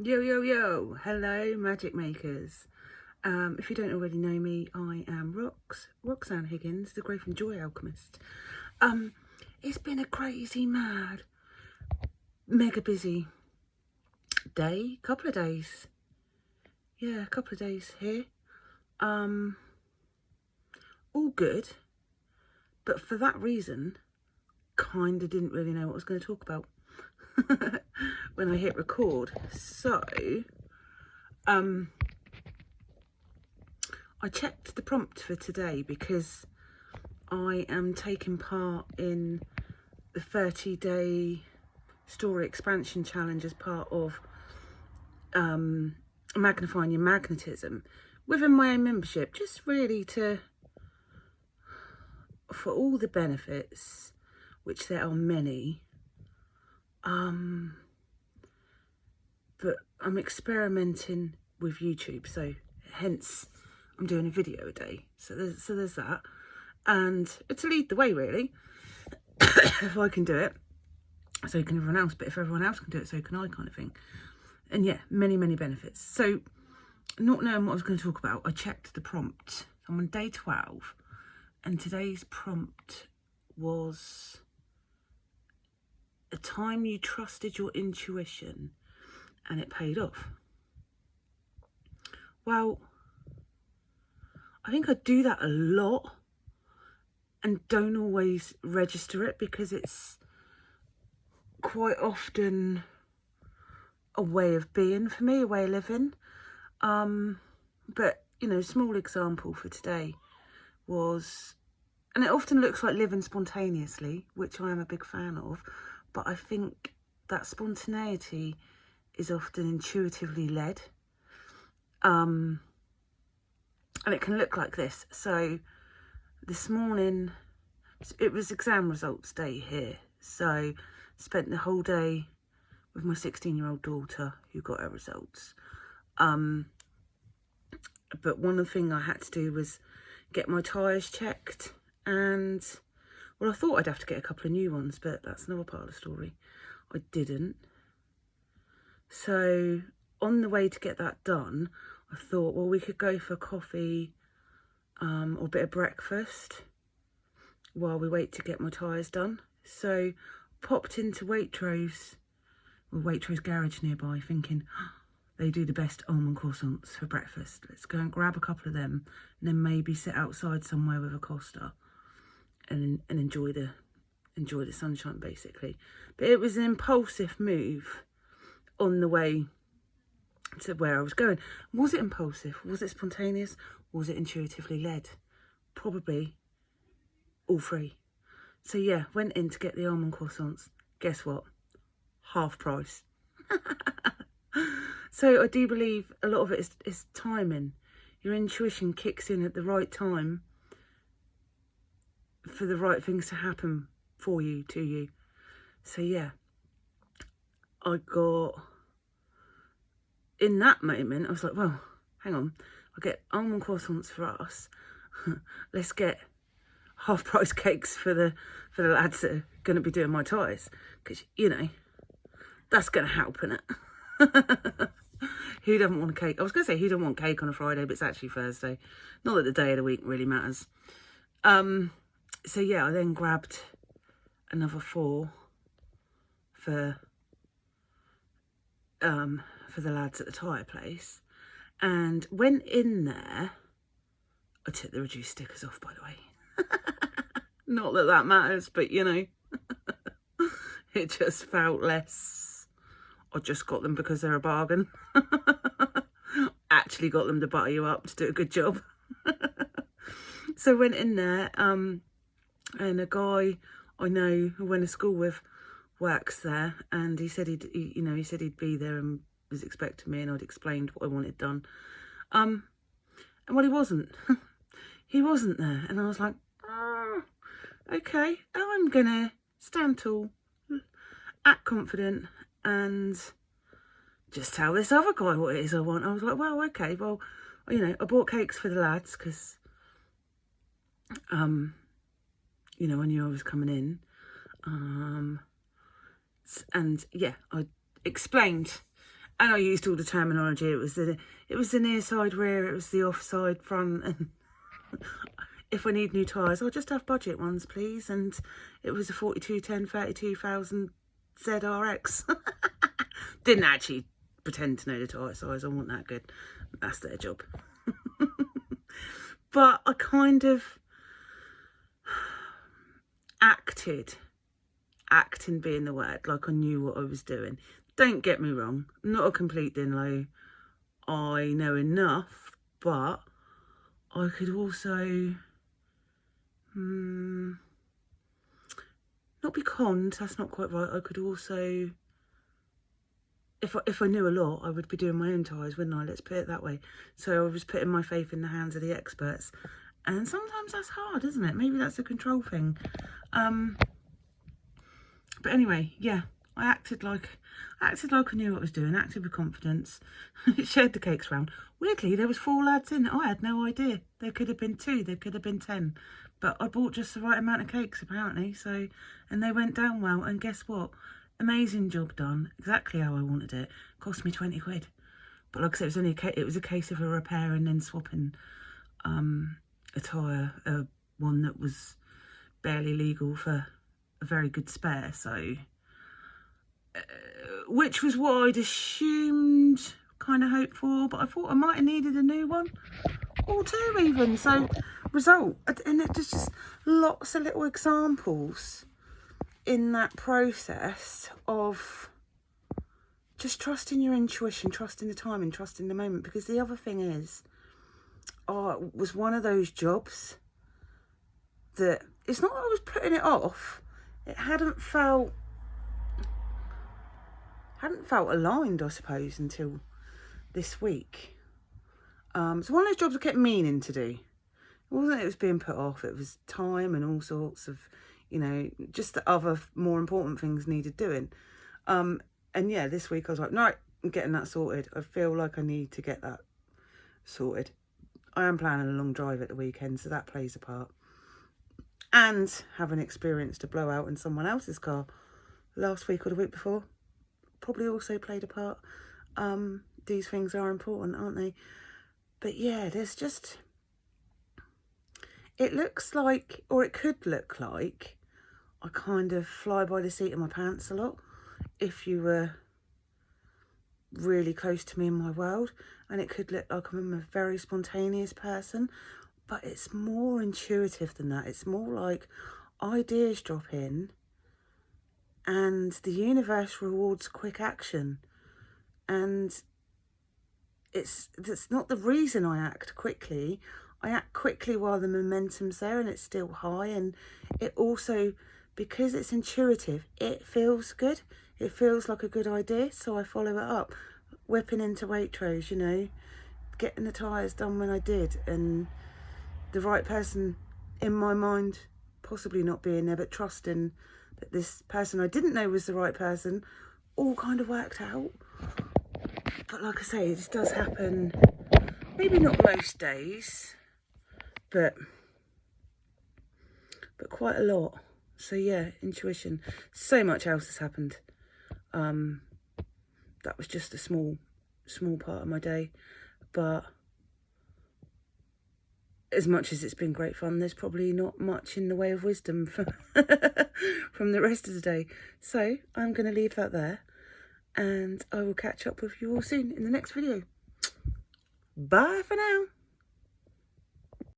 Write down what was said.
Yo, yo, yo. Hello, magic makers. If you don't already know me, I am Roxanne Higgins, the Growth and Joy Alchemist. It's been a crazy, mad, mega busy day, couple of days. Yeah, a couple of days here. All good, but for that reason, kind of didn't really know what I was going to talk about when I hit record. So, I checked the prompt for today because I am taking part in the 30-day story expansion challenge as part of magnifying your magnetism within my own membership, just really for all the benefits, which there are many, but I'm experimenting with YouTube, so hence I'm doing a video a day. So there's that, and to lead the way really. If I can do it, so can everyone else, but if everyone else can do it, so can I, kind of thing. And yeah, many benefits. So not knowing what I was going to talk about, I checked the prompt. I'm on day 12, and today's prompt was a time you trusted your intuition and it paid off. Well, I think I do that a lot and don't always register it because it's quite often a way of being for me, a way of living. But, small example for today was, and it often looks like living spontaneously, which I am a big fan of, but I think that spontaneity is often intuitively led. And it can look like this. So this morning, it was exam results day here. So spent the whole day with my 16-year-old daughter who got her results. But one of the things I had to do was get my tyres checked, and well, I thought I'd have to get a couple of new ones, but that's another part of the story. I didn't. So on the way to get that done, I thought, well, we could go for coffee or a bit of breakfast while we wait to get my tyres done. So popped into Waitrose garage nearby, thinking, they do the best almond croissants for breakfast. Let's go and grab a couple of them, and then maybe sit outside somewhere with a Costa and enjoy the sunshine, basically. But it was an impulsive move on the way to where I was going. Was it impulsive? Was it spontaneous? Was it intuitively led? Probably all three. So yeah, went in to get the almond croissants. Guess what? Half price. So I do believe a lot of it is timing. Your intuition kicks in at the right time for the right things to happen for you, to you. So yeah, I got, in that moment, I was like, well, hang on, I'll get almond croissants for us. Let's get half price cakes for the lads that are going to be doing my ties, because that's going to help, innit? Who doesn't want a cake? I was going to say who doesn't want cake on a Friday, but it's actually Thursday. Not that the day of the week really matters. So yeah, I then grabbed another 4 for the lads at the tyre place, and went in there. I took the reduced stickers off, by the way. Not that that matters, but it just felt less. I just got them because they're a bargain. Actually got them to butter you up to do a good job. So went in there, and a guy I know who went to school with works there, and he said he said he'd be there and was expecting me, and I'd explained what I wanted done. And well, he wasn't. He wasn't there, and I was like, oh, okay, I'm gonna stand tall, act confident, and just tell this other guy what it is I want. I was like, well, okay, well, I bought cakes for the lads because, I knew I was coming in. And yeah, I explained And I used all the terminology. It was the near side rear, it was the offside front, and if I need new tyres, I'll just have budget ones, please. And it was a 4210 32,000 ZRX. Didn't actually pretend to know the tyre size. I wasn't that good. That's their job. But I kind of acting being the word, like I knew what I was doing. Don't get me wrong, I'm not a complete dinlow. I know enough, but I could also not be conned, that's not quite right. I could also, if I knew a lot, I would be doing my own tyres, wouldn't I? Let's put it that way. So I was putting my faith in the hands of the experts. And sometimes that's hard, isn't it? Maybe that's a control thing. But anyway, yeah, I acted like I knew what I was doing, acted with confidence, shared the cakes round. Weirdly, there was 4 lads in it. I had no idea. There could have been 2, there could have been 10. But I bought just the right amount of cakes, apparently. So, and they went down well. And guess what? Amazing job done. Exactly how I wanted it. Cost me 20 quid. But like I said, it was a case of a repair and then swapping a tyre, one that was barely legal for a very good spare. So, which was what I'd assumed, kind of hoped for, but I thought I might have needed a new one or 2 even. So result, and there's just lots of little examples in that process of just trusting your intuition, trusting the timing, trusting the moment. Because the other thing is, it was one of those jobs that, it's not that I was putting it off, it hadn't felt aligned, I suppose, until this week. It's one of those jobs I kept meaning to do. It wasn't it was being put off, it was time and all sorts of, you know, just the other more important things needed doing. And yeah, this week I was like, no, I'm getting that sorted. I feel like I need to get that sorted. I am planning a long drive at the weekend, so that plays a part. And having experienced a blowout in someone else's car last week or the week before probably also played a part. These things are important, aren't they? But yeah, there's just, it looks like, or it could look like, I kind of fly by the seat of my pants a lot if you were really close to me in my world. And it could look like I'm a very spontaneous person, but it's more intuitive than that. It's more like ideas drop in and the universe rewards quick action. And that's not the reason I act quickly. I act quickly while the momentum's there and it's still high. And it also, because it's intuitive, it feels good. It feels like a good idea, so I follow it up. Whipping into Waitrose, you know, getting the tyres done when I did, and the right person in my mind possibly not being there, but trusting that this person I didn't know was the right person, all kind of worked out. But like I say, this does happen, maybe not most days, but quite a lot. So yeah, intuition. So much else has happened. That was just a small part of my day, but as much as it's been great fun, there's probably not much in the way of wisdom from the rest of the day. So I'm going to leave that there, and I will catch up with you all soon in the next video. Bye for now.